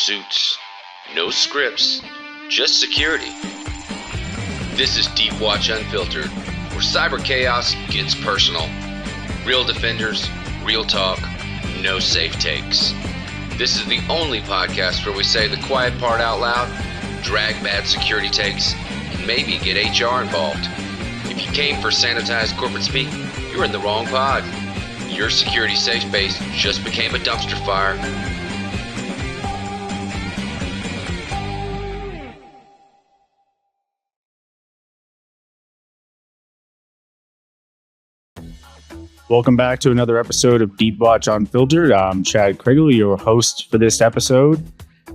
suits, no scripts, just security. This is Deepwatch Unfiltered, where cyber chaos gets personal. Real defenders, real talk, no safe takes. This is the only podcast where we say the quiet part out loud, drag bad security takes, and maybe get HR involved. If you came for sanitized corporate speak, you're in the wrong pod. Your security safe space just became a dumpster fire. Welcome back to another episode of Deepwatch Unfiltered. I'm Chad Cragle, your host for this episode.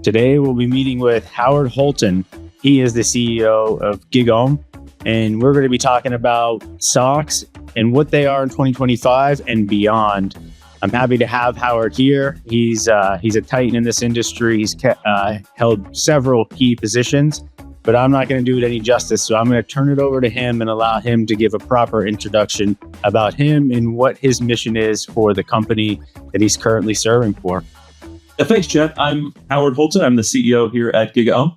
Today we'll be meeting with Howard Holton. He is the CEO of GigaOm, and we're going to be talking about SOCs and what they are in 2025 and beyond. I'm happy to have Howard here. He's a titan in this industry. He's held several key positions, but I'm not going to do it any justice. So I'm going to turn it over to him and allow him to give a proper introduction about him and what his mission is for the company that he's currently serving for. Yeah, thanks, Chad. I'm Howard Holton. I'm the CEO here at GigaOm.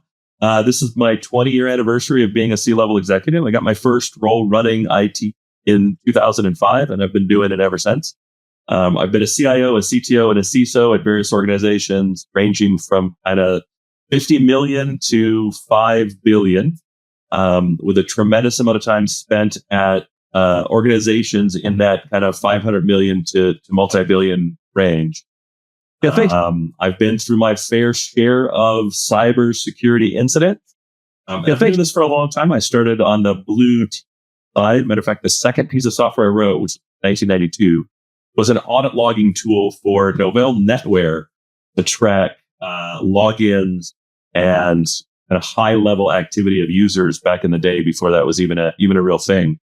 This is my 20-year anniversary of being a C-level executive. I got my first role running IT in 2005, and I've been doing it ever since. I've been a CIO, a CTO, and a CISO at various organizations, ranging from kind of 50 million to 5 billion, with a tremendous amount of time spent at organizations in that kind of 500 million to multi-billion range. Yeah, thanks. I've been through my fair share of cybersecurity incidents. I've been doing this for a long time. I started on the blue side. Matter of fact, the second piece of software I wrote, which was 1992, was an audit logging tool for Novell NetWare to track logins and kind of high-level activity of users back in the day before that was even a real thing.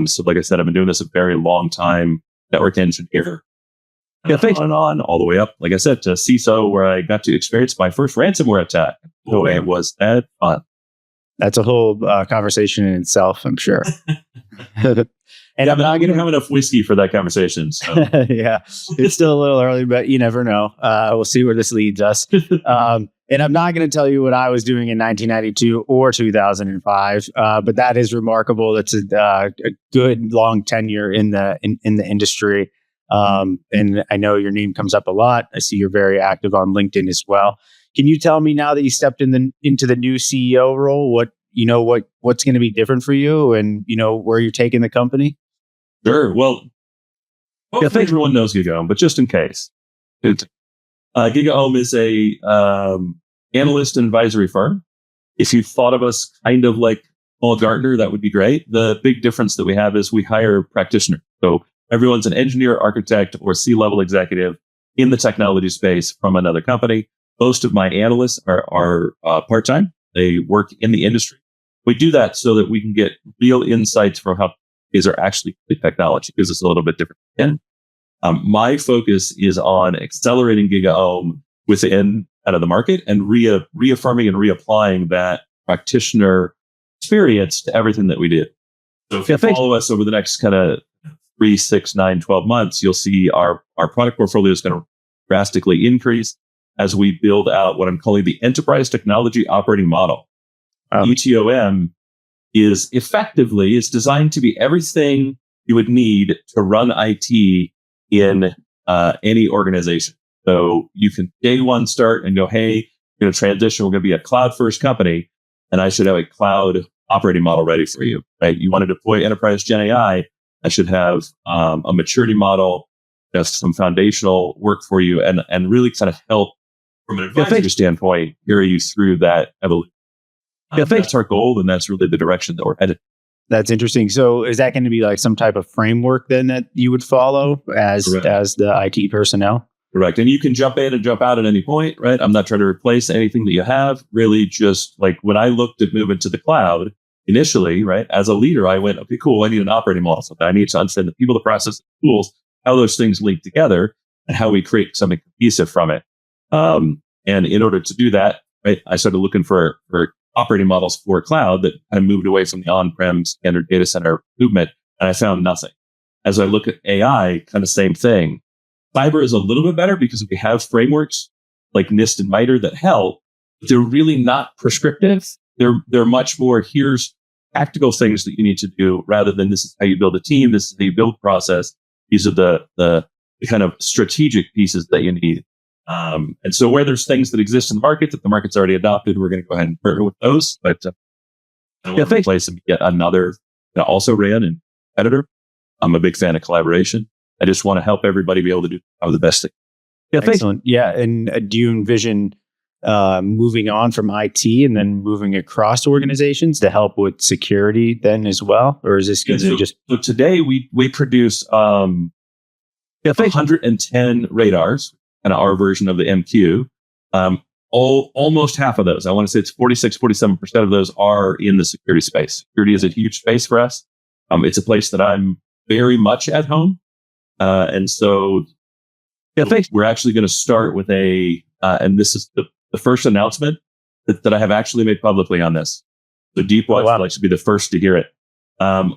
So, like I said, I've been doing this a very long time. Network engineer, on all the way up, like I said, to CISO, where I got to experience my first ransomware attack. Oh, it was that fun. That's a whole conversation in itself, I'm sure. And I'm not going to have enough whiskey for that conversation. So. Yeah, it's still a little early, but you never know. We'll see where this leads us. And I'm not going to tell you what I was doing in 1992 or 2005, but that is remarkable. That's a good long tenure in the industry. And I know your name comes up a lot. I see you're very active on LinkedIn as well. Can you tell me, now that you stepped into the new CEO role, what's going to be different for you, and where you're taking the company? Sure. Well, I think everyone knows GigaOm, but just in case, GigaOm is a analyst and advisory firm. If you thought of us kind of like Paul Gartner, that would be great. The big difference that we have is we hire practitioners. So everyone's an engineer, architect, or C-level executive in the technology space from another company. Most of my analysts are part-time. They work in the industry. We do that so that we can get real insights from how these are actually the technology, because it's a little bit different. And my focus is on accelerating GigaOm within out of the market and reaffirming and reapplying that practitioner experience to everything that we do. So if you follow us over the next kind of 3, 6, 9, 12 months, you'll see our product portfolio is going to drastically increase as we build out what I'm calling the Enterprise Technology Operating Model. ETOM is designed to be everything you would need to run IT in any organization. So you can day one start and go, hey, we're going to transition. We're going to be a cloud-first company, and I should have a cloud operating model ready for you. Right? You want to deploy enterprise Gen AI, I should have a maturity model, just some foundational work for you, and really kind of help from an advisory standpoint, carry you through that evolution. That's our goal, and that's really the direction that we're headed. That's interesting. So is that going to be like some type of framework then that you would follow as the IT personnel? Correct. And you can jump in and jump out at any point, right? I'm not trying to replace anything that you have. Really, just like when I looked at moving to the cloud initially, right? As a leader, I went, okay, cool. I need an operating model. So I need to understand the people, the process, the tools, how those things link together, and how we create something cohesive from it. And in order to do that, right, I started looking for operating models for cloud that kind of moved away from the on-prem standard data center movement, and I found nothing. As I look at AI, kind of same thing. Cyber is a little bit better because we have frameworks like NIST and MITRE that help. But they're really not prescriptive. They're much more, here's tactical things that you need to do, rather than this is how you build a team, this is how you build process. These are the kind of strategic pieces that you need. And so where there's things that exist in the market that the market's already adopted, we're going to go ahead and partner with those. But I don't want to replace and get another that also ran an editor. I'm a big fan of collaboration. I just want to help everybody be able to do the best thing. Excellent. Yeah. And do you envision moving on from IT and then moving across organizations to help with security then as well? Or is this So today we produce 110 radars, kind of our version of the MQ. Almost half of those, I want to say it's 47% of those are in the security space. Security is a huge space for us. It's a place that I'm very much at home. And so we're actually going to start with and this is the first announcement that I have actually made publicly on this. So Deepwatch will actually be the first to hear it.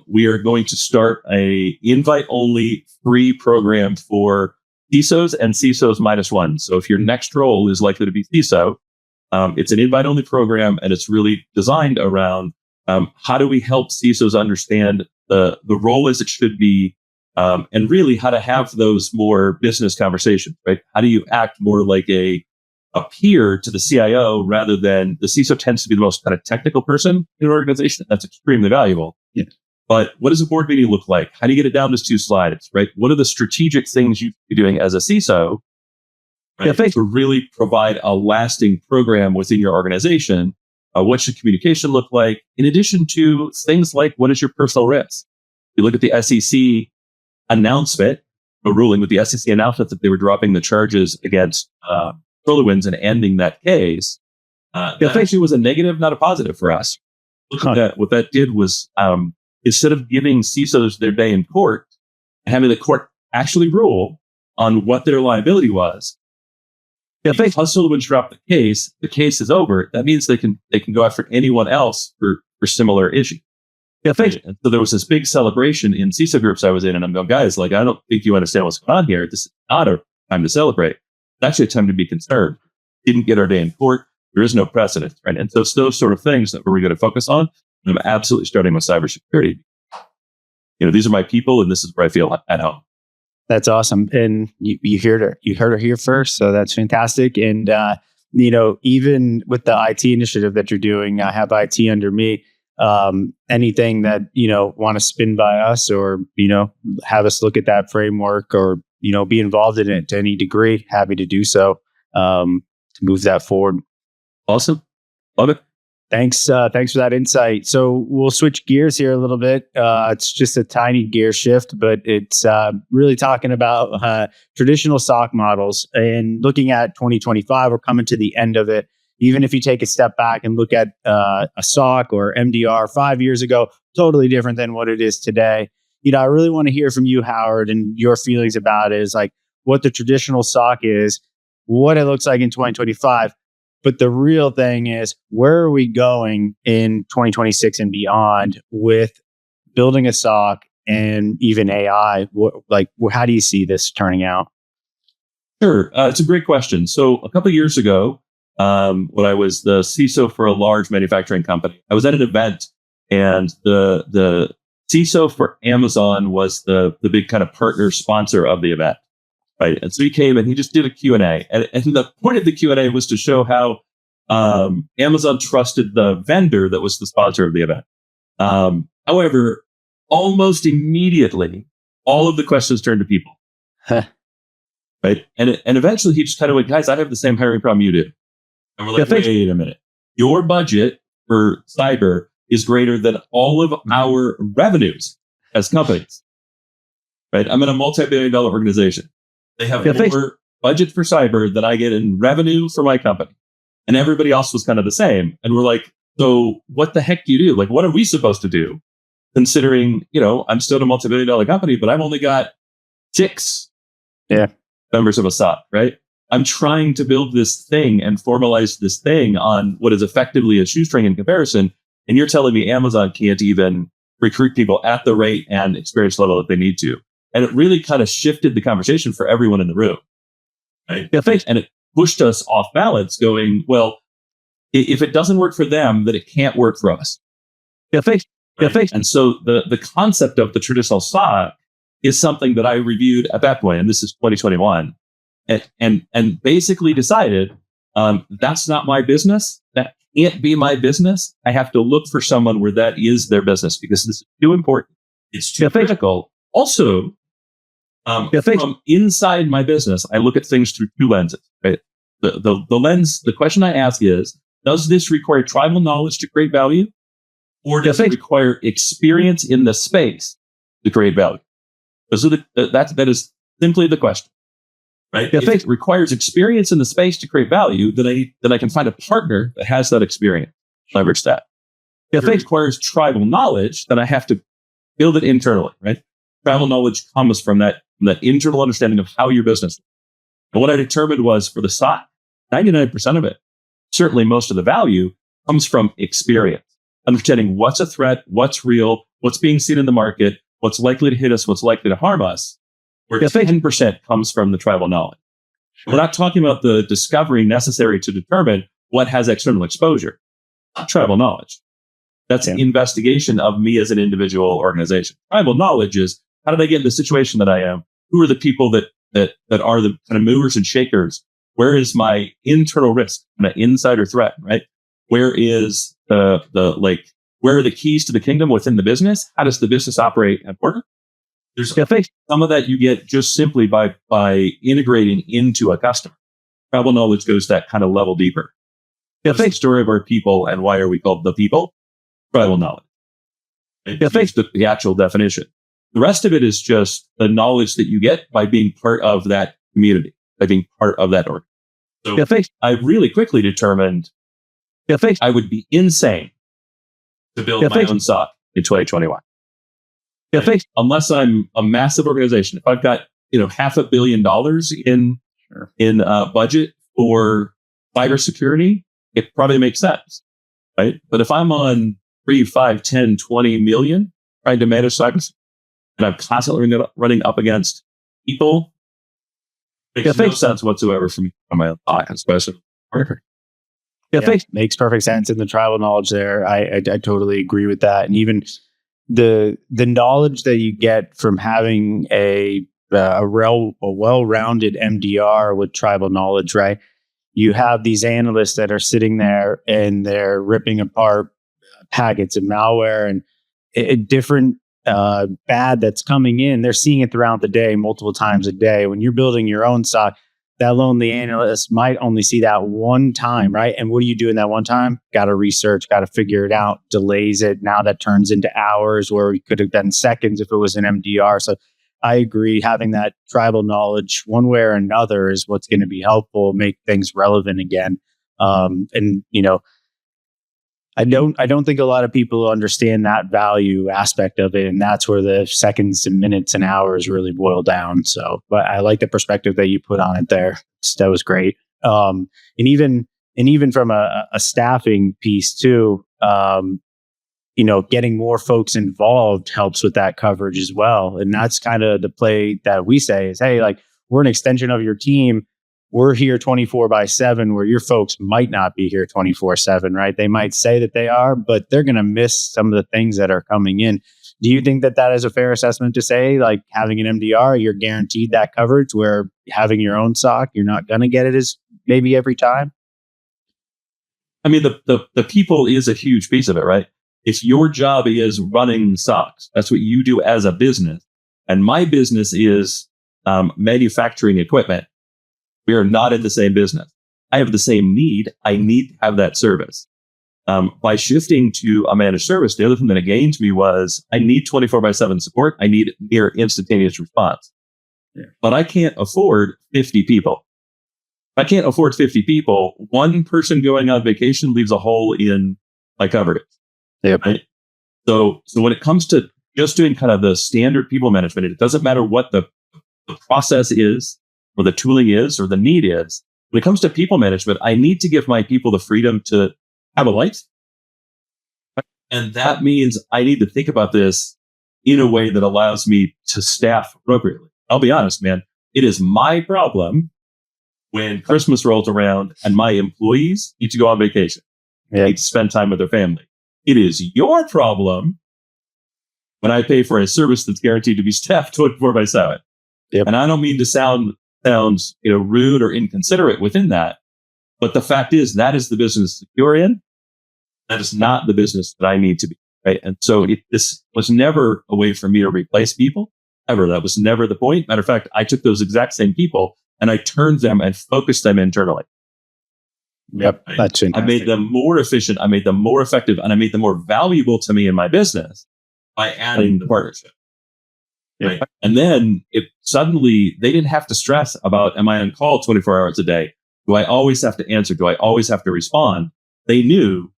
We are going to start a invite-only free program for CISOs and CISOs -1. So if your next role is likely to be CISO, it's an invite-only program, and it's really designed around how do we help CISOs understand the role as it should be, and really how to have those more business conversations, right? How do you act more like a peer to the CIO rather than the CISO tends to be the most kind of technical person in an organization. That's extremely valuable. Yeah. But what does a board meeting look like? How do you get it down to 2 slides, right? What are the strategic things you should be doing as a CISO, right, to really provide a lasting program within your organization? What should communication look like? In addition to things like, what is your personal risk? You look at the SEC announcement, a ruling with the SEC announcement that they were dropping the charges against SolarWinds and ending that case. That actually was a negative, not a positive for us. Look at that. What that did was, instead of giving CISOs their day in court and having the court actually rule on what their liability was, because SolarWinds dropped the case is over. That means they can go after anyone else for similar issues. And so there was this big celebration in CISO groups I was in, and I'm going, guys, like, I don't think you understand what's going on here. This is not a time to celebrate. It's actually a time to be concerned. Didn't get our day in court. There is no precedent, right? And so it's those sort of things that we're going to focus on. And I'm absolutely starting with cybersecurity. These are my people, and this is where I feel at home. That's awesome. And you heard her here first. So that's fantastic. And, even with the IT initiative that you're doing, I have IT under me. Anything that, want to spin by us or, have us look at that framework or, be involved in it to any degree, happy to do so, to move that forward. Awesome. Love it. Thanks for that insight. So we'll switch gears here a little bit. It's just a tiny gear shift, but it's really talking about traditional SOC models and looking at 2025. We're coming to the end of it. Even if you take a step back and look at a SOC or MDR 5 years ago, totally different than what it is today. I really want to hear from you, Howard, and your feelings about it is like what the traditional SOC is, what it looks like in 2025. But the real thing is, where are we going in 2026 and beyond with building a SOC and even AI? How do you see this turning out? Sure. It's a great question. So a couple of years ago, when I was the CISO for a large manufacturing company, I was at an event, and the CISO for Amazon was the big kind of partner sponsor of the event. Right. And so he came and he just did a Q&A. And the point of the Q&A was to show how Amazon trusted the vendor that was the sponsor of the event. However, almost immediately, all of the questions turned to people. Right. And eventually he just kind of went, guys, I have the same hiring problem you do. And we're like, wait a minute. Your budget for cyber is greater than all of our revenues as companies. Right. I'm in a multi-billion-dollar organization. They have more budget for cyber than I get in revenue for my company. And everybody else was kind of the same. And we're like, so what the heck do you do? Like, what are we supposed to do? Considering, I'm still in a multi-billion-dollar company, but I've only got 6 members of a SOC, right? I'm trying to build this thing and formalize this thing on what is effectively a shoestring in comparison. And you're telling me Amazon can't even recruit people at the rate and experience level that they need to. And it really kind of shifted the conversation for everyone in the room. Right? And it pushed us off balance going, well, if it doesn't work for them, then it can't work for us. Right? And so the concept of the traditional SOC is something that I reviewed at that point, and this is 2021, and basically decided that's not my business. That can't be my business. I have to look for someone where that is their business because this is too important. It's too critical. Also, from inside my business, I look at things through two lenses. Right? The lens, the question I ask is, does this require tribal knowledge to create value? Or does it require experience in the space to create value? So that is simply the question. Right? If it requires experience in the space to create value, then I can find a partner that has that experience. Leverage that. If it requires tribal knowledge, then I have to build it internally. Right? Tribal knowledge comes from that internal understanding of how your business. And what I determined was for the SOC, 99% of it, certainly most of the value, comes from experience. Understanding what's a threat, what's real, what's being seen in the market, what's likely to hit us, what's likely to harm us, where 10% comes from the tribal knowledge. Sure. We're not talking about the discovery necessary to determine what has external exposure. Not tribal knowledge. That's an investigation of me as an individual organization. Tribal knowledge is, how did I get in the situation that I am? Who are the people that are the kind of movers and shakers? Where is my internal risk, my insider threat, right? Where is where are the keys to the kingdom within the business? How does the business operate and work? There's some of that you get just simply by integrating into a customer. Tribal knowledge goes that kind of level deeper. What's the story of our people and why are we called the people? Tribal knowledge. It's the actual definition. The rest of it is just the knowledge that you get by being part of that community, by being part of that org. So I really quickly determined I would be insane to build my own SOC in 2021. Unless I'm a massive organization. If I've got $500 million in budget for cybersecurity, it probably makes sense, right? But if I'm on 3, 5, 10, 20 million trying to manage cybersecurity, and I'm constantly running up against people, it makes no sense whatsoever for me on my own SOC, especially. Makes perfect sense in the tribal knowledge there. I totally agree with that. And even the knowledge that you get from having a well-rounded MDR with tribal knowledge, right? You have these analysts that are sitting there and they're ripping apart packets of malware and different bad that's coming in. They're seeing it throughout the day, multiple times a day. When you're building your own SOC, that lonely analyst might only see that one time, right? And what do you do in that one time? Got to research, got to figure it out, delays it. Now that turns into hours where it could have been seconds if it was an MDR. So I agree, having that tribal knowledge one way or another is what's going to be helpful, make things relevant again. I don't think a lot of people understand that value aspect of it, and that's where the seconds and minutes and hours really boil down. So, but I like the perspective that you put on it there. That was great. And even from a staffing piece too, getting more folks involved helps with that coverage as well. And that's kind of the play that we say is, hey, like, we're an extension of your team. We're here 24/7, where your folks might not be here 24/7, right? They might say that they are, but they're going to miss some of the things that are coming in. Do you think that is a fair assessment to say, like, having an MDR, you're guaranteed that coverage, where having your own SOC, you're not going to get it as maybe every time? I mean, the people is a huge piece of it, right? If your job is running SOCs, that's what you do as a business. And my business is manufacturing equipment. We are not in the same business. I have the same need. I need to have that service. By shifting to a managed service, the other thing that it gained me was I need 24/7 support. I need near instantaneous response. Yeah. But I can't afford 50 people. If I can't afford 50 people, one person going on vacation leaves a hole in my coverage. Yep. Right? So when it comes to just doing kind of the standard people management, it doesn't matter what the process is, or the tooling is, or the need is. When it comes to people management, I need to give my people the freedom to have a life. And that means I need to think about this in a way that allows me to staff appropriately. I'll be honest, man, it is my problem when Christmas rolls around and my employees need to go on vacation, need to spend time with their family. It is your problem when I pay for a service that's guaranteed to be staffed 24/7. Yep. And I don't mean to sound rude or inconsiderate within that, but the fact is that is the business that you're in. That is not the business that I need to be. Right? And so this was never a way for me to replace people ever. That was never the point. Matter of fact, I took those exact same people and I turned them and focused them internally. Yep. Right? That's fantastic. I made them more efficient. I made them more effective, and I made them more valuable to me in my business by adding the partnership. Right? And then suddenly they didn't have to stress about, am I on call 24 hours a day? Do I always have to answer? Do I always have to respond? They knew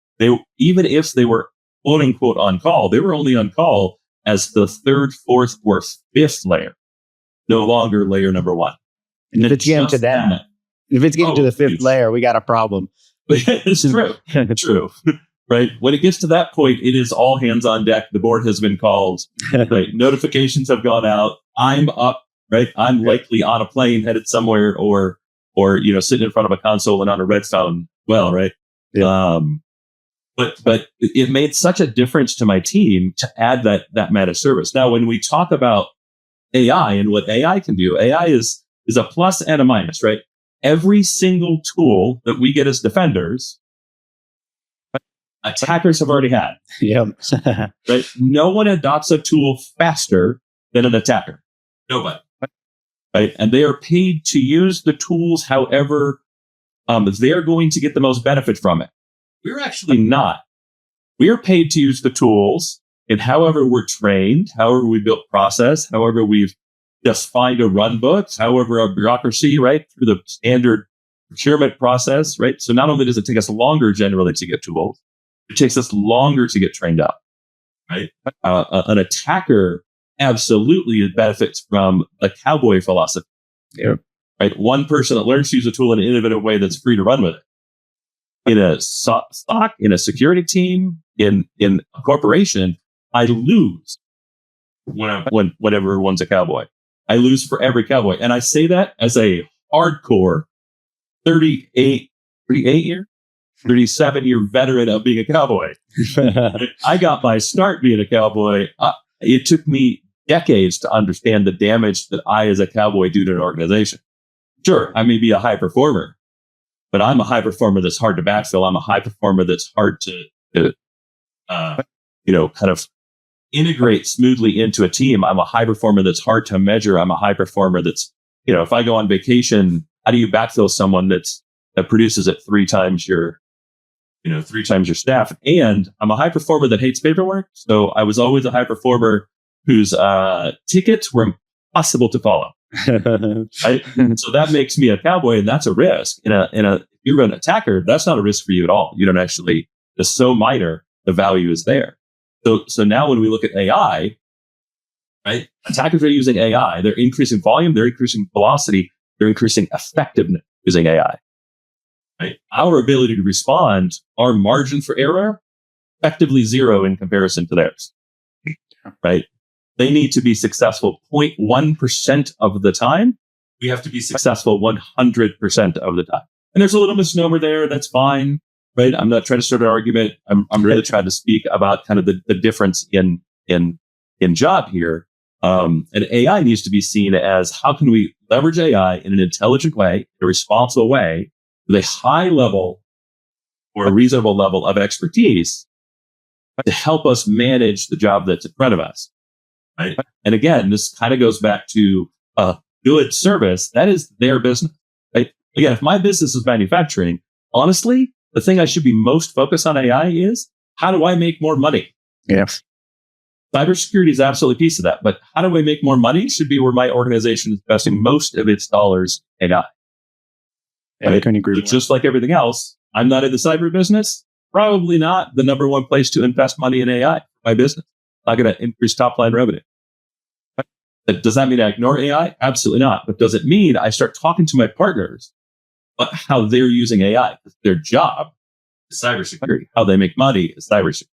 even if they were quote unquote on call, they were only on call as the third, fourth, or fifth layer, no longer layer number one. And if it's getting to that, if it's getting to the fifth layer, we got a problem. It's true. True. Right. When it gets to that point, it is all hands on deck. The board has been called. Right. Notifications have gone out. I'm up. Right. I'm likely on a plane headed somewhere, or sitting in front of a console and on a red phone. Well, right. Yeah. But it made such a difference to my team to add that managed service. Now, when we talk about AI and what AI can do, AI is a plus and a minus, right? Every single tool that we get as defenders, attackers have already had. Yep. Right? No one adopts a tool faster than an attacker. Nobody. Right? And they are paid to use the tools however they're going to get the most benefit from it. We're actually not. We are paid to use the tools in however we're trained, however we built process, however we've defined a run book, however our bureaucracy, right, through the standard procurement process, right? So not only does it take us longer generally to get tools, it takes us longer to get trained up, right? An attacker absolutely benefits from a cowboy philosophy. Yeah. Right? One person that learns to use a tool in an innovative way that's free to run with it. In a SOC, in a security team, in a corporation, I lose whenever everyone's a cowboy. I lose for every cowboy. And I say that as a hardcore 37 year veteran of being a cowboy. I got my start being a cowboy. It took me decades to understand the damage that I as a cowboy do to an organization. Sure, I may be a high performer, but I'm a high performer that's hard to backfill. I'm a high performer that's hard to kind of integrate smoothly into a team. I'm a high performer that's hard to measure. I'm a high performer that's, if I go on vacation, how do you backfill someone that produces at three times your staff? And I'm a high performer that hates paperwork. So I was always a high performer whose tickets were impossible to follow. Right? So that makes me a cowboy, and that's a risk. If you're an attacker, that's not a risk for you at all. You don't actually. It's so minor. The value is there. So now when we look at AI, right? Attackers are using AI. They're increasing volume. They're increasing velocity. They're increasing effectiveness using AI. Right? Our ability to respond, our margin for error, effectively zero in comparison to theirs. Right? They need to be successful 0.1% of the time. We have to be successful 100% of the time. And there's a little misnomer there. That's fine. Right? I'm not trying to start an argument. I'm really trying to speak about kind of the difference in job here. And AI needs to be seen as how can we leverage AI in an intelligent way, a responsible way, with a high level or a reasonable level of expertise to help us manage the job that's in front of us. Right? And again, this kind of goes back to a good service. That is their business. Right? Again, if my business is manufacturing, honestly, the thing I should be most focused on AI is how do I make more money? Yes. Cybersecurity is absolutely a piece of that. But how do I make more money should be where my organization is investing most of its dollars in AI. Yeah, I couldn't agree more. Just like everything else, I'm not in the cyber business. Probably not the number one place to invest money in AI. My business. Not going to increase top line revenue. Does that mean I ignore AI? Absolutely not. But does it mean I start talking to my partners about how they're using AI? Their job is cybersecurity. How they make money is cybersecurity.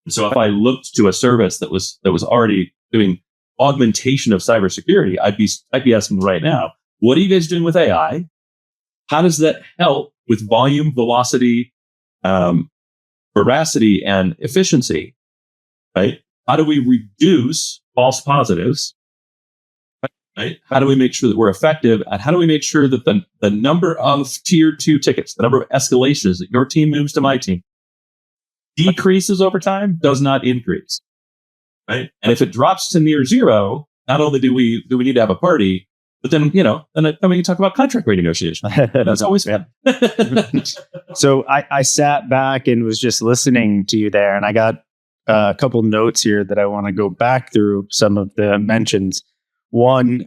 And so if I looked to a service that was already doing augmentation of cybersecurity, I'd be asking right now, what are you guys doing with AI How does that help with volume, velocity, veracity, and efficiency? Right? How do we reduce false positives? Right? How do we make sure that we're effective? And how do we make sure that the number of tier 2 tickets, the number of escalations that your team moves to my team decreases over time, does not increase? Right? And if it drops to near zero, not only do we need to have a party, but then, then we can talk about contract renegotiation. That's always fun. So I sat back and was just listening to you there, and I got a couple notes here that I want to go back through some of the mentions. One,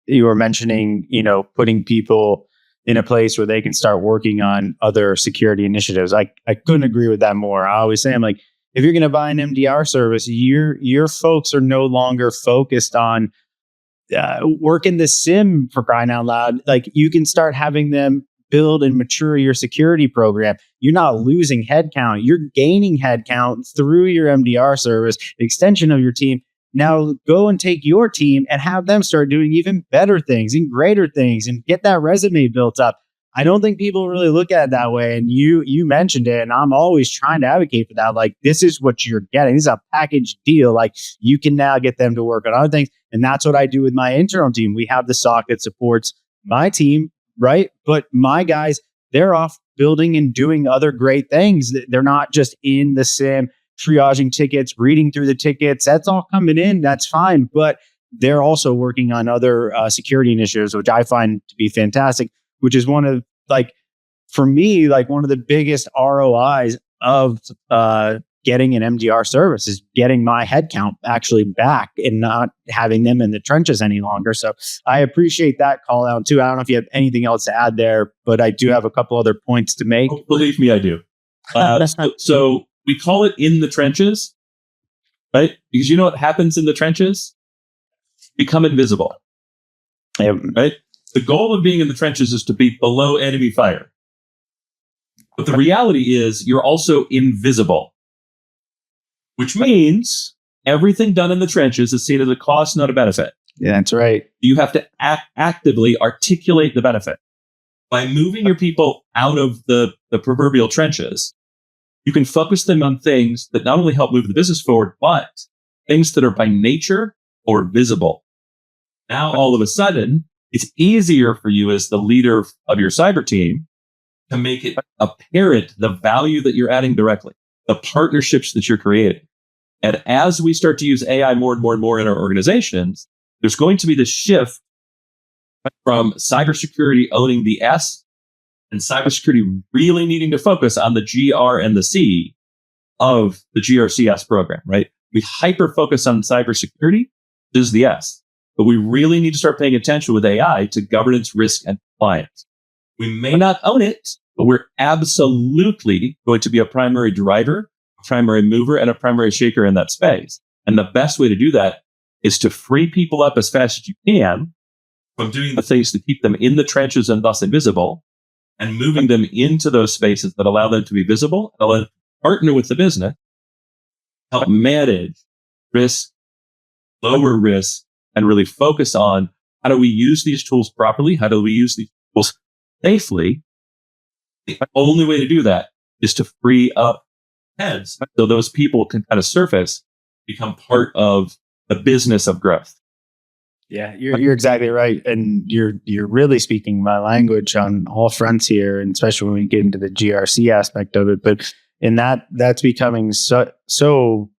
you were mentioning, putting people in a place where they can start working on other security initiatives. I couldn't agree with that more. I always say, I'm like, if you're going to buy an MDR service, your folks are no longer focused on working the SIM, for crying out loud. Like, you can start having them build and mature your security program. You're not losing headcount. You're gaining headcount through your MDR service, extension of your team. Now go and take your team and have them start doing even better things and greater things and get that resume built up. I don't think people really look at it that way. And you mentioned it, and I'm always trying to advocate for that. Like, this is what you're getting. This is a package deal. Like, you can now get them to work on other things. And that's what I do with my internal team. We have the SOC that supports my team, right? But my guys, they're off building and doing other great things. They're not just in the SIM, triaging tickets, reading through the tickets. That's all coming in. That's fine. But they're also working on other security initiatives, which I find to be fantastic, which is one of, for me, one of the biggest ROIs of getting an MDR service is getting my headcount actually back and not having them in the trenches any longer. So I appreciate that call out too. I don't know if you have anything else to add there, but I do have a couple other points to make. Oh, believe me, I do. So we call it in the trenches, right? Because you know what happens in the trenches? Become invisible. Yeah. Right? The goal of being in the trenches is to be below enemy fire. But the reality is you're also invisible, which means everything done in the trenches is seen as a cost, not a benefit. Yeah, that's right. You have to actively articulate the benefit. By moving your people out of the proverbial trenches, you can focus them on things that not only help move the business forward, but things that are by nature or visible. Now, all of a sudden, it's easier for you as the leader of your cyber team to make it apparent the value that you're adding directly, the partnerships that you're creating. And as we start to use AI more and more and more in our organizations, there's going to be this shift from cybersecurity owning the S and cybersecurity really needing to focus on the GR and the C of the GRCS program, right? We hyper focus on cybersecurity, this is the S, but we really need to start paying attention with AI to governance, risk, and compliance. We may not own it, but we're absolutely going to be a primary driver, a primary mover, and a primary shaker in that space. And the best way to do that is to free people up as fast as you can from doing the things to keep them in the trenches and thus invisible, and moving them into those spaces that allow them to be visible, and allow them to partner with the business, help manage risk, lower risk, and really focus on how do we use these tools properly? How do we use these tools safely? The only way to do that is to free up heads so those people can kind of surface, become part of the business of growth. Yeah, you're exactly right, and you're really speaking my language on all fronts here, and especially when we get into the GRC aspect of it. But in that's becoming so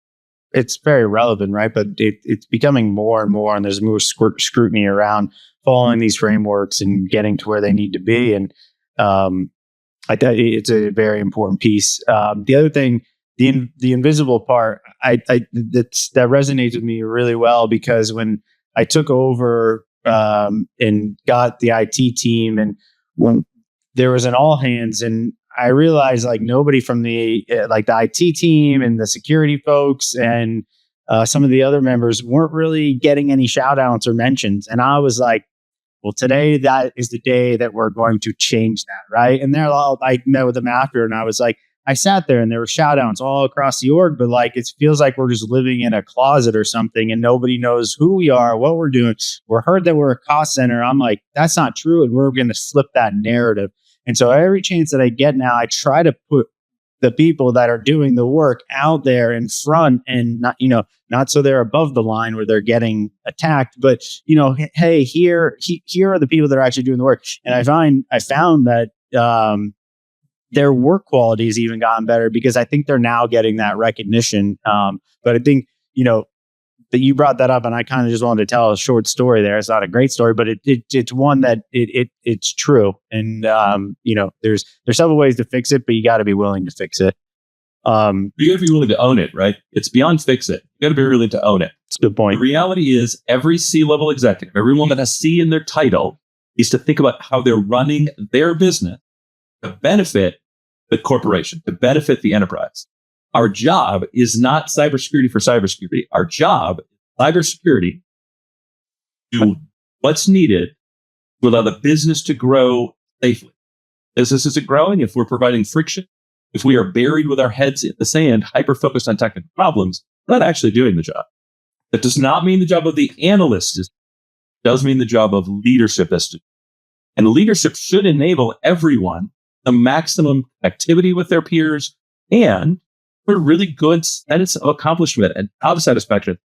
it's very relevant, right? But it's becoming more and more, and there's more scrutiny around following these frameworks and getting to where they need to be. And I think it's a very important piece. The other thing, the invisible part, that resonates with me really well, because when I took over and got the IT team, and when there was an all hands, and I realized nobody from the the IT team and the security folks and some of the other members weren't really getting any shout outs or mentions. And I was like, well, today that is the day that we're going to change that. Right. And I met with them after, and I was like, I sat there and there were shout outs all across the org, but like, it feels like we're just living in a closet or something and nobody knows who we are, what we're doing. We're heard that we're a cost center. I'm like, that's not true. And we're going to flip that narrative. And so every chance that I get now, I try to put the people that are doing the work out there in front, and not so they're above the line where they're getting attacked, but hey, here are the people that are actually doing the work. And I found that their work quality has even gotten better because I think they're now getting that recognition. But I think that you brought that up, and I kind of just wanted to tell a short story there. It's not a great story, but it's one that it's true. And there's several ways to fix it, but you got to be willing to fix it. You got to be willing to own it, right? It's beyond fix it. You got to be willing to own it. It's a good point. The reality is, every C-level executive, everyone that has C in their title, is to think about how they're running their business to benefit the corporation, to benefit the enterprise. Our job is not cybersecurity for cybersecurity. Our job is cybersecurity to do what's needed to allow the business to grow safely. Business isn't growing if we're providing friction, if we are buried with our heads in the sand, hyper-focused on technical problems, we're not actually doing the job. That does not mean the job of the analyst is. It does mean the job of leadership is to. And leadership should enable everyone the maximum activity with their peers and a really good sense of accomplishment and job satisfaction.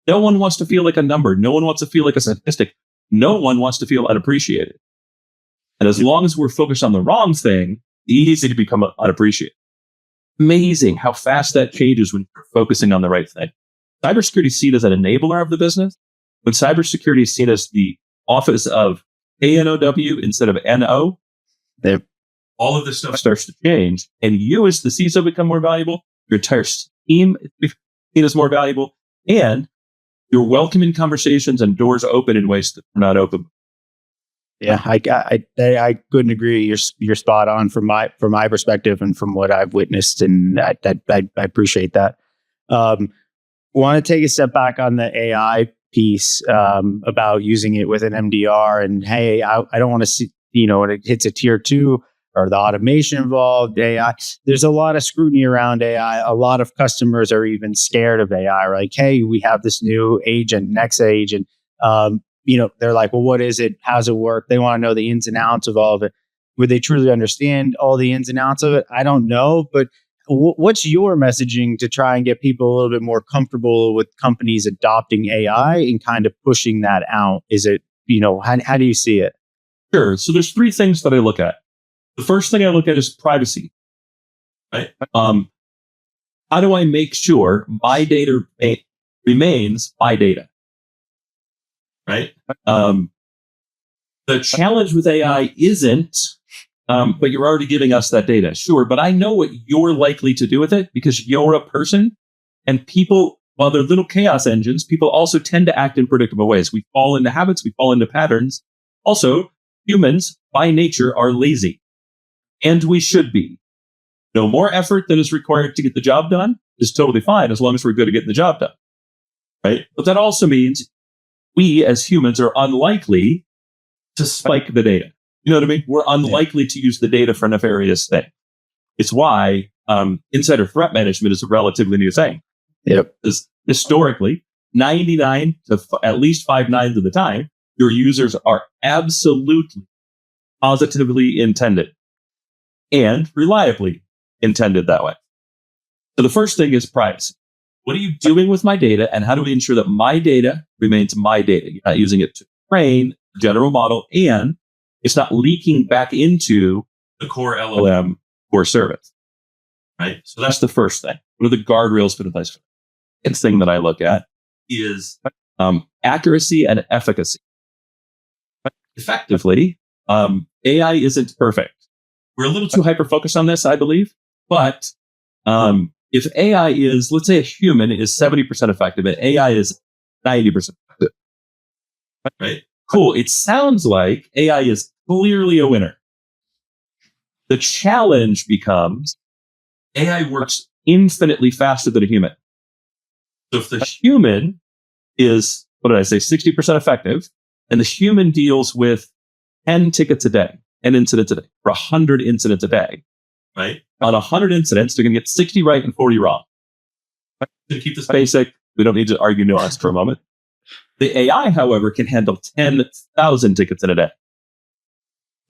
No one wants to feel like a number. No one wants to feel like a statistic. No one wants to feel unappreciated. And as long as we're focused on the wrong thing, it's easy to become unappreciated. Amazing how fast that changes when you're focusing on the right thing. Cybersecurity is seen as an enabler of the business, when cybersecurity is seen as the office of ANOW instead of NO. All of this stuff starts to change, and you as the CISO become more valuable, your entire team is seen as more valuable, and you're welcoming conversations and doors open in ways that are not open. Yeah, I couldn't agree. You're spot on from my perspective and from what I've witnessed, and I appreciate that. Want to take a step back on the AI piece about using it with an MDR, and hey, I don't want to see when it hits a tier 2. Or the automation involved, AI. There's a lot of scrutiny around AI. A lot of customers are even scared of AI. Like, hey, we have this new agent, next agent. They're like, well, what is it? How's it work? They want to know the ins and outs of all of it. Would they truly understand all the ins and outs of it? I don't know. But what's your messaging to try and get people a little bit more comfortable with companies adopting AI and kind of pushing that out? Is it, how do you see it? Sure. So there's 3 things that I look at. The first thing I look at is privacy, right? How do I make sure my data remains my data, right? The challenge with AI isn't, but you're already giving us that data. Sure, but I know what you're likely to do with it because you're a person, and people, while they're little chaos engines, people also tend to act in predictable ways. We fall into habits, we fall into patterns. Also, humans by nature are lazy. And we should be. No more effort than is required to get the job done is totally fine as long as we're good at getting the job done. Right? But that also means we as humans are unlikely to spike the data. You know what I mean? We're unlikely to use the data for nefarious things. It's why insider threat management is a relatively new thing. Yep. Because historically, 99 to at least 5 nines of the time, your users are absolutely positively intended. And reliably intended that way. So the first thing is privacy. What are you doing with my data, and how do we ensure that my data remains my data? You're not using it to train a general model, and it's not leaking back into the core LLM core service, right? So that's the first thing. What are the guardrails put in place? The second thing that I look at is accuracy and efficacy. Effectively, AI isn't perfect. We're a little too hyper-focused on this, I believe. But if AI is, let's say a human is 70% effective and AI is 90% effective, right? Cool. It sounds like AI is clearly a winner. The challenge becomes AI works infinitely faster than a human. So if the human is, 60% effective, and the human deals with 10 tickets a day, 10 incidents a day, or 100 incidents a day, right? On 100 incidents, they're going to get 60 right and 40 wrong. To keep this basic, we don't need to argue nuance for a moment. The AI, however, can handle 10,000 tickets in a day.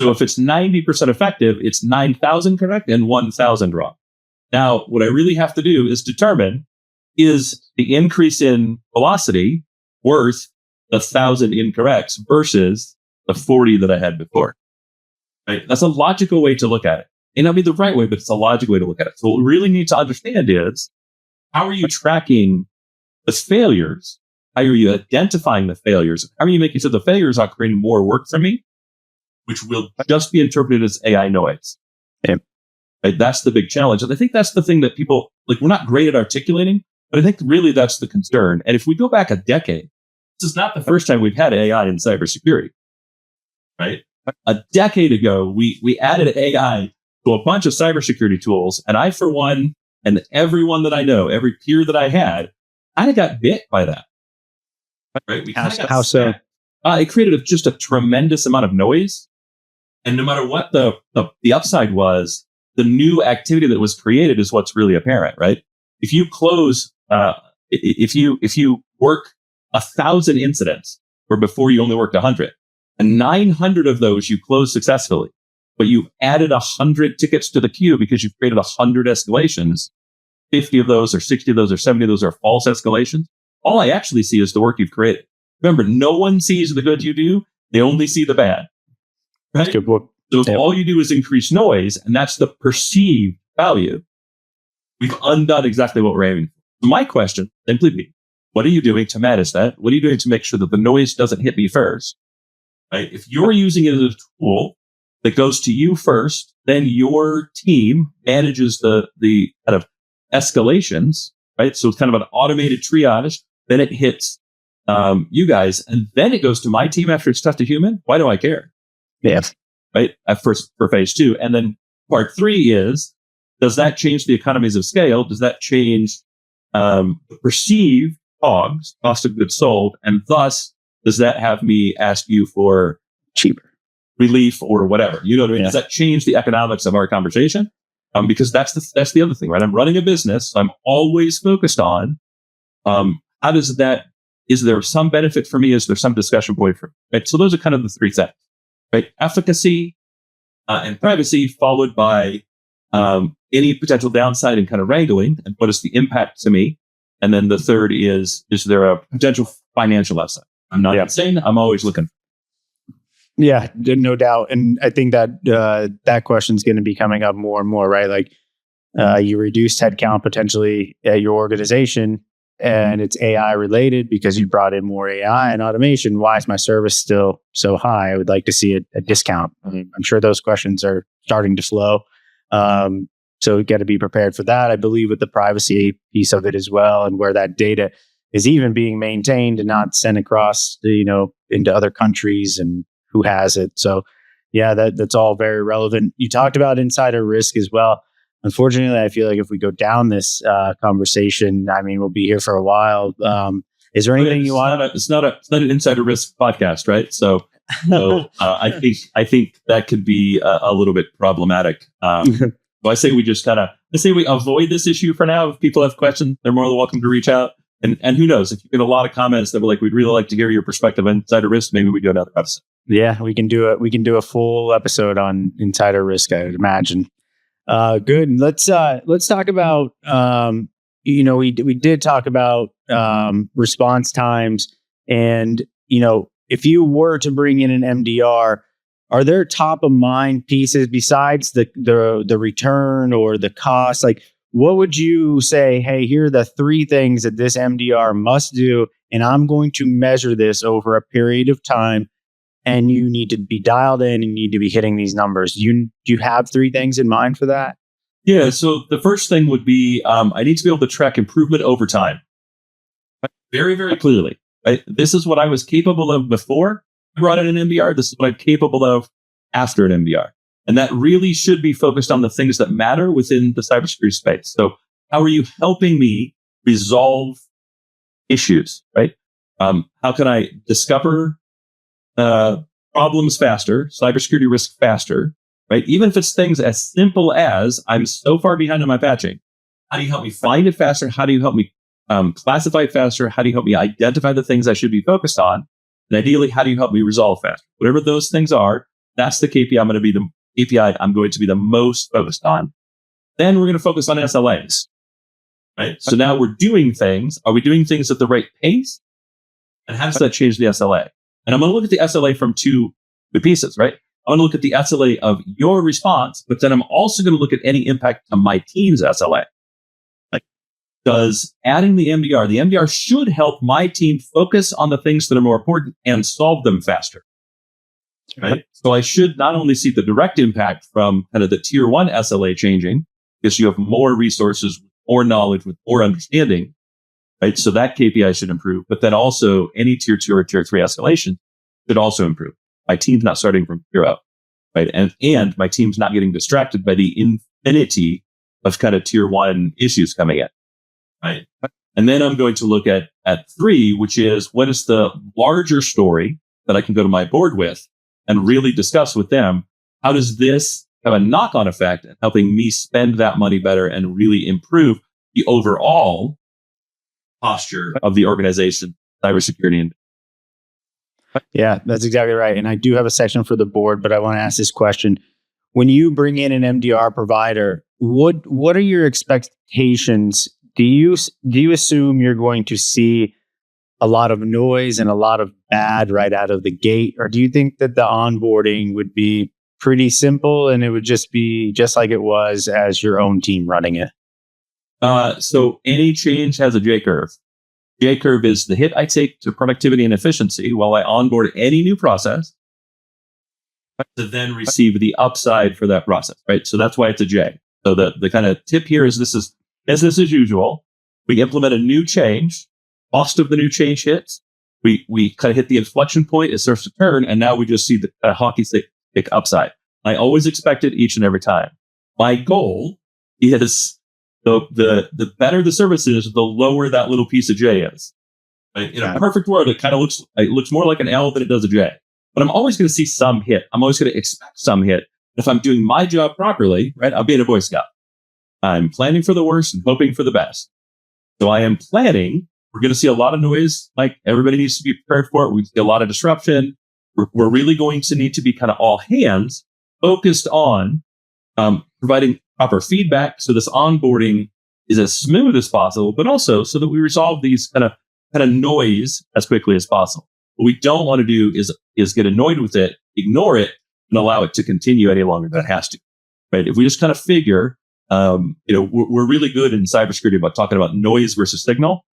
So if it's 90% effective, it's 9,000 correct and 1,000 wrong. Now, what I really have to do is determine, is the increase in velocity worth the 1,000 incorrects versus the 40 that I had before? Right? That's a logical way to look at it. It may not be the right way, but it's a logical way to look at it. So what we really need to understand is, how are you tracking the failures? How are you identifying the failures? How are you making sure the failures are creating more work for me, which will just be interpreted as AI noise? Yep. Right? That's the big challenge. And I think that's the thing that people, we're not great at articulating, but I think really that's the concern. And if we go back a decade, this is not the first time we've had AI in cybersecurity, right? A decade ago, we added AI to a bunch of cybersecurity tools. And I, for one, and everyone that I know, every peer that I had, I got bit by that. Right? How so? It created just a tremendous amount of noise. And no matter what the upside was, the new activity that was created is what's really apparent, right? If you close, if you work 1,000 incidents where before you only worked 100, and 900 of those you closed successfully, but you added 100 tickets to the queue because you've created 100 escalations, 50 of those or 60 of those or 70 of those are false escalations. All I actually see is the work you've created. Remember, no one sees the good you do. They only see the bad. Right? That's good book. So if all you do is increase noise, and that's the perceived value, we've undone exactly what we're aiming for. My question simply be, what are you doing to manage that? What are you doing to make sure that the noise doesn't hit me first? Right? If you're using it as a tool that goes to you first, then your team manages the kind of escalations, right? So it's kind of an automated triage. Then it hits you guys, and then it goes to my team after it's touched a human. Why do I care? Yeah. Right? At first, for phase 2. And then part 3 is, does that change the economies of scale? Does that change the perceived COGS, cost of goods sold? And thus, does that have me ask you for cheaper relief or whatever? You know what I mean? Yeah. Does that change the economics of our conversation? Because that's the other thing, right? I'm running a business. So I'm always focused on how does that, is there some benefit for me? Is there some discussion point for me? Right? So those are kind of the 3 things. Right? Efficacy and privacy, followed by any potential downside and kind of wrangling, and what is the impact to me? And then the third is there a potential financial upside? I'm not insane. I'm always looking. Yeah, no doubt. And I think that that question is going to be coming up more and more, right? Like you reduced headcount potentially at your organization, and it's AI related because you brought in more AI and automation. Why is my service still so high? I would like to see a discount. I mean, I'm sure those questions are starting to flow. So we got to be prepared for that. I believe with the privacy piece of it as well, and where that data is even being maintained and not sent across, into other countries and who has it. So yeah, that's all very relevant. You talked about insider risk as well. Unfortunately, I feel like if we go down this conversation, I mean, we'll be here for a while. Is there anything you want? It's not an insider risk podcast, right? So I think that could be a little bit problematic. So I say we avoid this issue for now. If people have questions, they're more than welcome to reach out. And who knows, if you get a lot of comments that were like, we'd really like to hear your perspective on insider risk, maybe we do another episode. Yeah, we can do a full episode on insider risk, I would imagine. Good. Let's talk about, we did talk about, response times, and, if you were to bring in an MDR, are there top of mind pieces besides the return or the cost? Like, what would you say, hey, here are the 3 things that this MDR must do, and I'm going to measure this over a period of time, and you need to be dialed in and you need to be hitting these numbers. Do you have 3 things in mind for that? Yeah. So the first thing would be, I need to be able to track improvement over time. Very, very clearly. Right? This is what I was capable of before I brought in an MDR. This is what I'm capable of after an MDR. And that really should be focused on the things that matter within the cybersecurity space. So how are you helping me resolve issues, right? How can I discover problems faster, cybersecurity risk faster, right? Even if it's things as simple as I'm so far behind on my patching. How do you help me find it faster? How do you help me classify it faster? How do you help me identify the things I should be focused on? And ideally, how do you help me resolve faster? Whatever those things are, that's the KPI I'm going to be the most focused on. Then we're going to focus on SLAs, right? So now we're doing things. Are we doing things at the right pace? And how does that change the SLA? And I'm going to look at the SLA from two pieces, right? I'm going to look at the SLA of your response, but then I'm also going to look at any impact on my team's SLA. Like, does adding the MDR should help my team focus on the things that are more important and solve them faster, right? So I should not only see the direct impact from kind of the tier 1 SLA changing, because you have more resources, more knowledge, with more understanding, right? So that KPI should improve, but then also any tier 2 or tier 3 escalation should also improve. My team's not starting from zero, right? And my team's not getting distracted by the infinity of kind of tier 1 issues coming in, right? And then I'm going to look at 3, which is what is the larger story that I can go to my board with and really discuss with them. How does this have a knock-on effect in helping me spend that money better and really improve the overall posture of the organization, cybersecurity? Yeah, that's exactly right. And I do have a section for the board, but I want to ask this question. When you bring in an MDR provider, what are your expectations? Do you assume you're going to see a lot of noise and a lot of bad right out of the gate? Or do you think that the onboarding would be pretty simple and it would just be just like it was as your own team running it? So any change has a J-curve. J-curve is the hit I take to productivity and efficiency while I onboard any new process to then receive the upside for that process, right? So that's why it's a J. So the kind of tip here is this is business as usual. We implement a new change. Cost of the new change hits. We kind of hit the inflection point. It starts to turn. And now we just see the hockey stick upside. I always expect it each and every time. My goal is the better the service is, the lower that little piece of J is. Right? In a perfect world, it kind of looks more like an L than it does a J. But I'm always going to see some hit. I'm always going to expect some hit. If I'm doing my job properly, right, I'm being a Boy Scout. I'm planning for the worst and hoping for the best. So I am planning. We're going to see a lot of noise. Like, everybody needs to be prepared for it. We see a lot of disruption. We're really going to need to be kind of all hands focused on providing proper feedback, so this onboarding is as smooth as possible, but also so that we resolve these kind of noise as quickly as possible. What we don't want to do is get annoyed with it, ignore it, and allow it to continue any longer than it has to. Right? If we just kind of figure, we're really good in cybersecurity about talking about noise versus signal.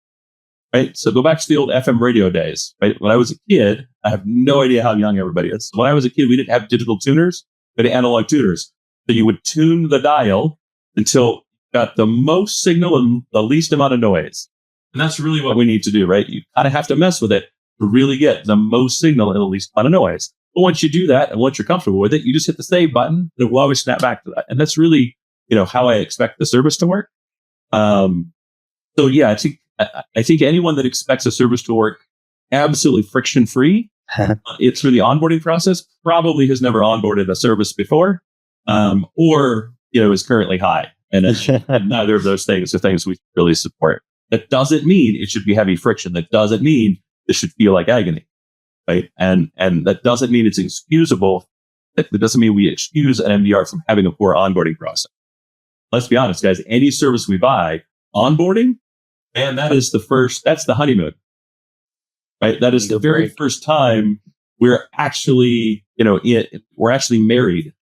Right? So go back to the old FM radio days. Right? When I was a kid, I have no idea how young everybody is. When I was a kid, we didn't have digital tuners, we had analog tuners. So you would tune the dial until you got the most signal and the least amount of noise. And that's really what we need to do, right? You kind of have to mess with it to really get the most signal and the least amount of noise. But once you do that, and once you're comfortable with it, you just hit the save button, and it will always snap back to that. And that's really, how I expect the service to work. So yeah, I think anyone that expects a service to work absolutely friction-free it's through the onboarding process, probably has never onboarded a service before, or is currently high. And neither of those things are things we really support. That doesn't mean it should be heavy friction. That doesn't mean it should feel like agony, right? And that doesn't mean it's excusable. That doesn't mean we excuse an MDR from having a poor onboarding process. Let's be honest, guys. Any service we buy, onboarding, and that's the honeymoon. Right, that is the very first time we're actually, we're actually married,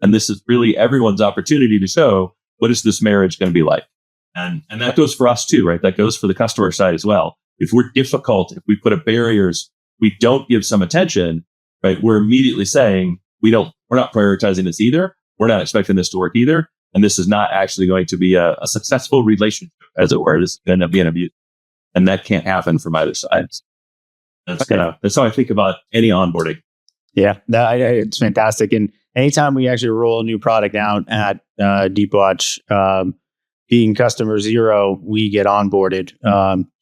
and this is really everyone's opportunity to show what is this marriage going to be like, and that goes for us too, right? That goes for the customer side as well. If we're difficult, if we put up barriers, we don't give some attention, right? We're immediately saying we're not prioritizing this either. We're not expecting this to work either, and this is not actually going to be a successful relationship, as it were. This is going to be an abuse, and that can't happen from either side. That's how I think about any onboarding. Yeah, it's fantastic. And anytime we actually roll a new product out at Deepwatch, being customer zero, we get onboarded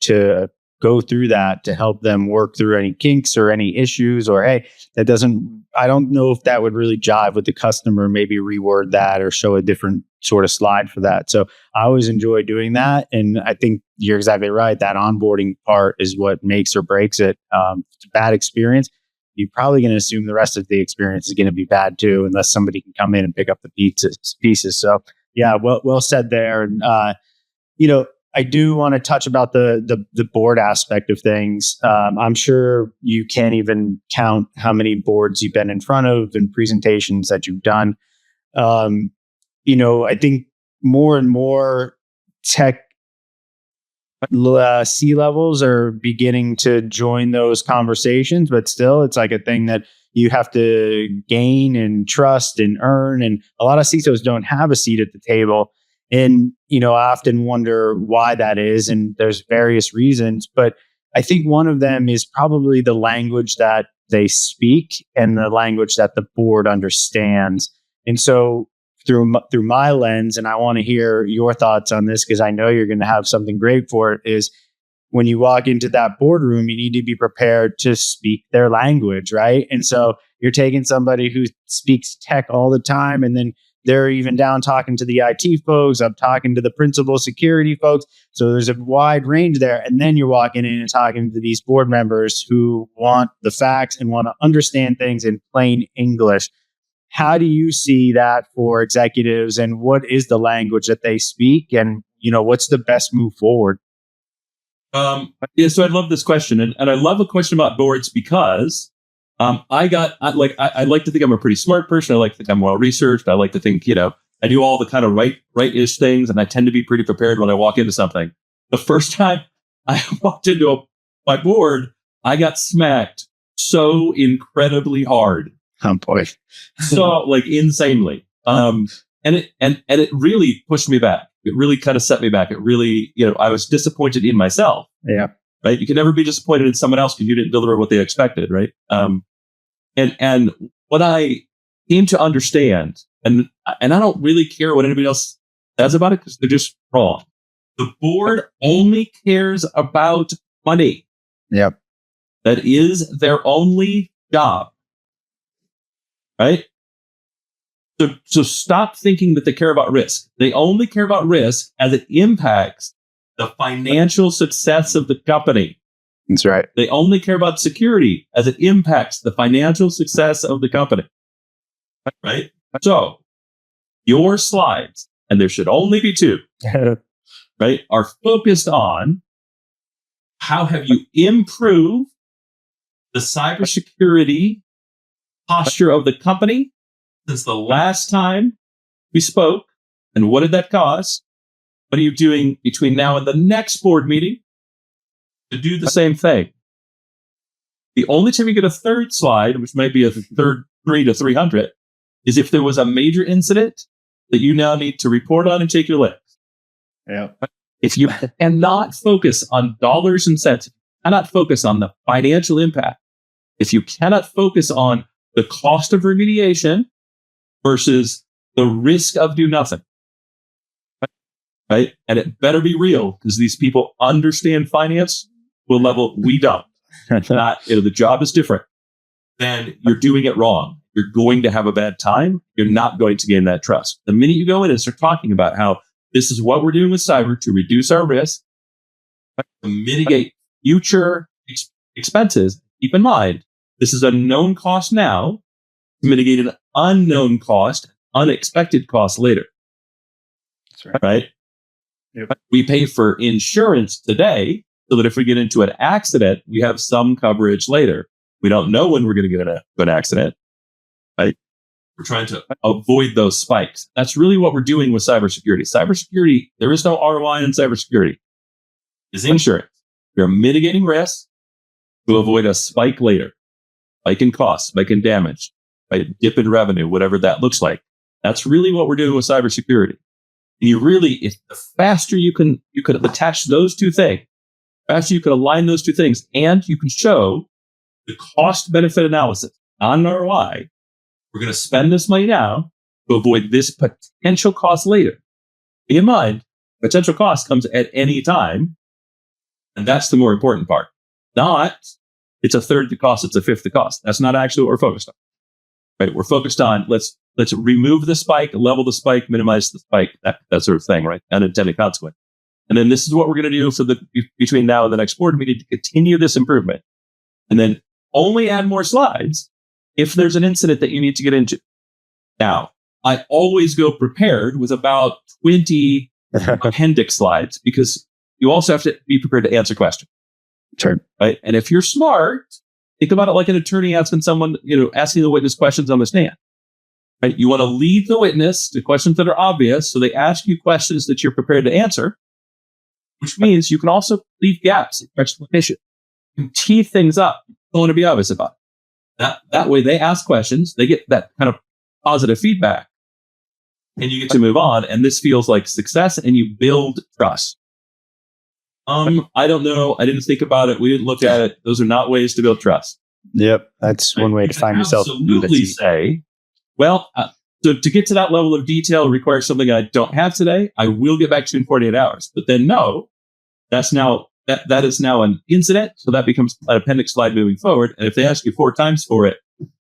to go through that to help them work through any kinks or any issues, or, hey, I don't know if that would really jive with the customer, maybe reword that or show a different sort of slide for that. So I always enjoy doing that. And I think you're exactly right. That onboarding part is what makes or breaks it. It's a bad experience. You're probably going to assume the rest of the experience is going to be bad too, unless somebody can come in and pick up the pieces. So yeah, well said there. And, I do want to touch about the board aspect of things. I'm sure you can't even count how many boards you've been in front of and presentations that you've done. I think more and more tech C-levels are beginning to join those conversations, but still it's like a thing that you have to gain and trust and earn. And a lot of CISOs don't have a seat at the table. And, I often wonder why that is. And there's various reasons, but I think one of them is probably the language that they speak and the language that the board understands. And so through my lens, and I want to hear your thoughts on this because I know you're going to have something great for it, is when you walk into that boardroom, you need to be prepared to speak their language, right? And so you're taking somebody who speaks tech all the time, and then they're even down talking to the IT folks, I'm talking to the principal security folks. So there's a wide range there. And then you're walking in and talking to these board members who want the facts and want to understand things in plain English. How do you see that for executives, and what is the language that they speak, and what's the best move forward? So I love this question, and I love a question about boards because I like to think I'm a pretty smart person. I like to think I'm well researched. I like to think I do all the kind of right-ish things, and I tend to be pretty prepared when I walk into something. The first time I walked into my board, I got smacked so incredibly hard. Oh boy. So insanely. And it really pushed me back. It really kind of set me back. It really, I was disappointed in myself. Yeah. Right. You can never be disappointed in someone else because you didn't deliver what they expected. Right. And what I came to understand, and I don't really care what anybody else says about it because they're just wrong. The board only cares about money. Yep. That is their only job. Right? So stop thinking that they care about risk. They only care about risk as it impacts the financial success of the company. That's right. They only care about security as it impacts the financial success of the company. Right? So your slides, and there should only be 2, right, are focused on how have you improved the cybersecurity posture of the company since the last time we spoke, and what did that cost? What are you doing between now and the next board meeting to do the same thing? The only time you get a third slide, which might be a third 3 to 300, is if there was a major incident that you now need to report on and take your licks. Yeah. If you cannot focus on dollars and cents, cannot focus on the financial impact, if you cannot focus on the cost of remediation versus the risk of do nothing. Right? And it better be real because these people understand finance to a level we don't. The job is different. Then you're doing it wrong. You're going to have a bad time. You're not going to gain that trust. The minute you go in and start talking about how this is what we're doing with cyber to reduce our risk, to mitigate future expenses, keep in mind, this is a known cost now to mitigate an unknown cost, unexpected cost later. That's right. Right? Yep. We pay for insurance today so that if we get into an accident, we have some coverage later. We don't know when we're going to get into an accident. Right? We're trying to avoid those spikes. That's really what we're doing with cybersecurity. Cybersecurity, there is no ROI in cybersecurity. It's insurance. We're mitigating risk to avoid a spike later. Spike in cost, spike in damage, right? Dip in revenue, whatever that looks like. That's really what we're doing with cybersecurity. And if the faster you can attach those two things, faster you can align those two things, and you can show the cost benefit analysis on ROI, we're going to spend this money now to avoid this potential cost later. Keep in mind, potential cost comes at any time. And that's the more important part. Not, it's a third the cost, it's a fifth the cost. That's not actually what we're focused on. Right? We're focused on let's remove the spike, level the spike, minimize the spike, that sort of thing, right? Unintended consequence. And then this is what we're going to do for between now and the next board meeting to continue this improvement. And then only add more slides if there's an incident that you need to get into. Now, I always go prepared with about 20 appendix slides because you also have to be prepared to answer questions. Sure. Right? And if you're smart, think about it like an attorney asking someone, asking the witness questions on the stand. Right? You want to lead the witness to questions that are obvious, so they ask you questions that you're prepared to answer, which means you can also leave gaps in your explanation. You can tee things up. You don't want to be obvious about it. That way they ask questions, they get that kind of positive feedback, and you get to move on. And this feels like success, and you build trust. I don't know. I didn't think about it. We didn't look at it. Those are not ways to build trust. Yep. That's one way to find yourself. Absolutely say, well, so to get to that level of detail requires something I don't have today. I will get back to you in 48 hours. But then no, that is now an incident. So that becomes an appendix slide moving forward. And if they ask you 4 times for it,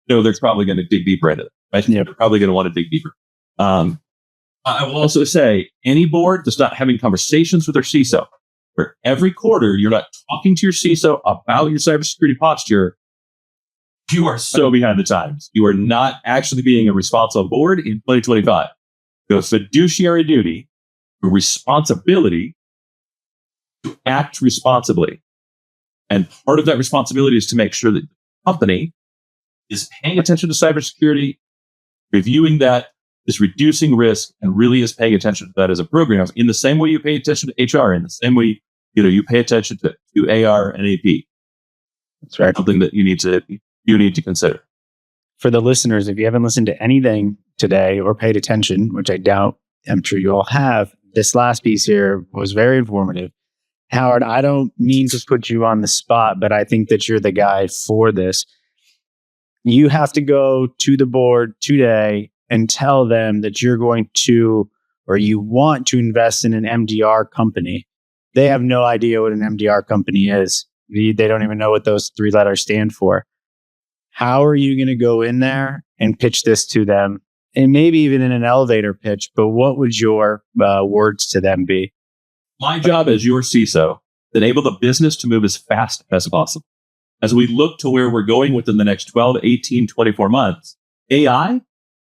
they're probably going to dig deeper into it. Right? Yep. They're probably going to want to dig deeper. I will also say any board that's not having conversations with their CISO, where every quarter you're not talking to your CISO about your cybersecurity posture, you are so behind the times. You are not actually being a responsible board in 2025. You have a fiduciary duty, a responsibility to act responsibly. And part of that responsibility is to make sure that the company is paying attention to cybersecurity, reviewing that, is reducing risk, and really is paying attention to that as a program in the same way you pay attention to HR, in the same way you pay attention to AR and AP. That's right. Something that you need to consider. For the listeners, if you haven't listened to anything today or paid attention, which I doubt, I'm sure you all have, this last piece here was very informative. Howard, I don't mean to put you on the spot, but I think that you're the guy for this. You have to go to the board today and tell them that you're going to, or you want to invest in an MDR company. They have no idea what an MDR company is. They don't even know what those 3 letters stand for. How are you going to go in there and pitch this to them? And maybe even in an elevator pitch, but what would your words to them be? My job as your CISO, to enable the business to move as fast as possible. As we look to where we're going within the next 12, 18, 24 months, AI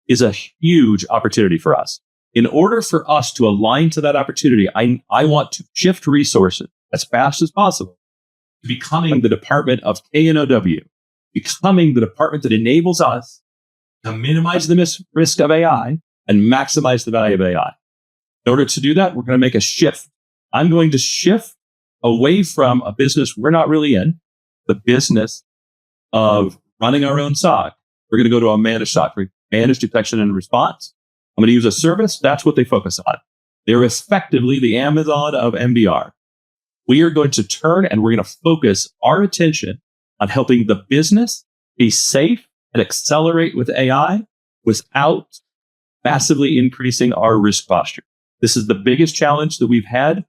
is a huge opportunity for us. In order for us to align to that opportunity, I want to shift resources as fast as possible to becoming the department of KNOW, becoming the department that enables us to minimize the risk of AI and maximize the value of AI. In order to do that, we're going to make a shift. I'm going to shift away from a business we're not really in, the business of running our own SOC. We're going to go to a managed SOC, managed detection and response. I'm going to use a service. That's what they focus on. They're effectively the Amazon of MDR. We are going to turn and we're going to focus our attention on helping the business be safe and accelerate with AI without massively increasing our risk posture. This is the biggest challenge that we've had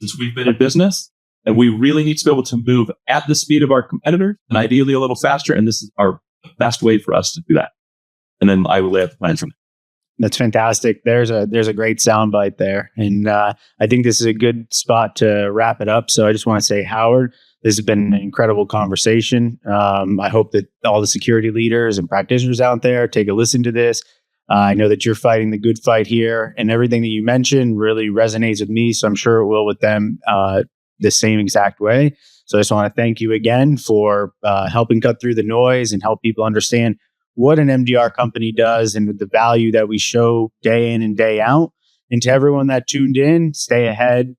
since we've been in business. And we really need to be able to move at the speed of our competitors and ideally a little faster. And this is our best way for us to do that. And then I will lay out the plan from there. That's fantastic. There's a great soundbite there. And I think this is a good spot to wrap it up. So I just want to say, Howard, this has been an incredible conversation. I hope that all the security leaders and practitioners out there take a listen to this. I know that you're fighting the good fight here, and everything that you mentioned really resonates with me. So I'm sure it will with them the same exact way. So I just want to thank you again for helping cut through the noise and help people understand what an MDR company does and the value that we show day in and day out. And to everyone that tuned in, stay ahead,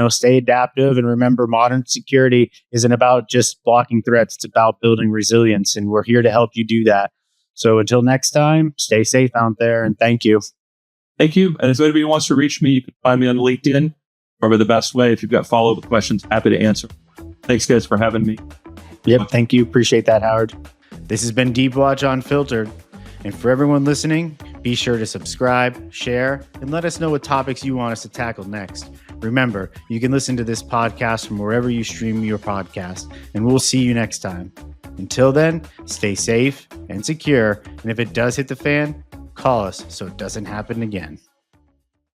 stay adaptive. And remember, modern security isn't about just blocking threats. It's about building resilience. And we're here to help you do that. So until next time, stay safe out there. And thank you. Thank you. And if anybody wants to reach me, you can find me on LinkedIn. Probably the best way. If you've got follow-up questions, happy to answer. Thanks, guys, for having me. Yep. Thank you. Appreciate that, Howard. This has been Deepwatch Unfiltered. And for everyone listening, Be sure to subscribe, share, and let us know what topics you want us to tackle next. Remember, you can listen to this podcast from wherever you stream your podcast, and we'll see you next time. Until then, stay safe and secure, and if it does hit the fan, call us so it doesn't happen again.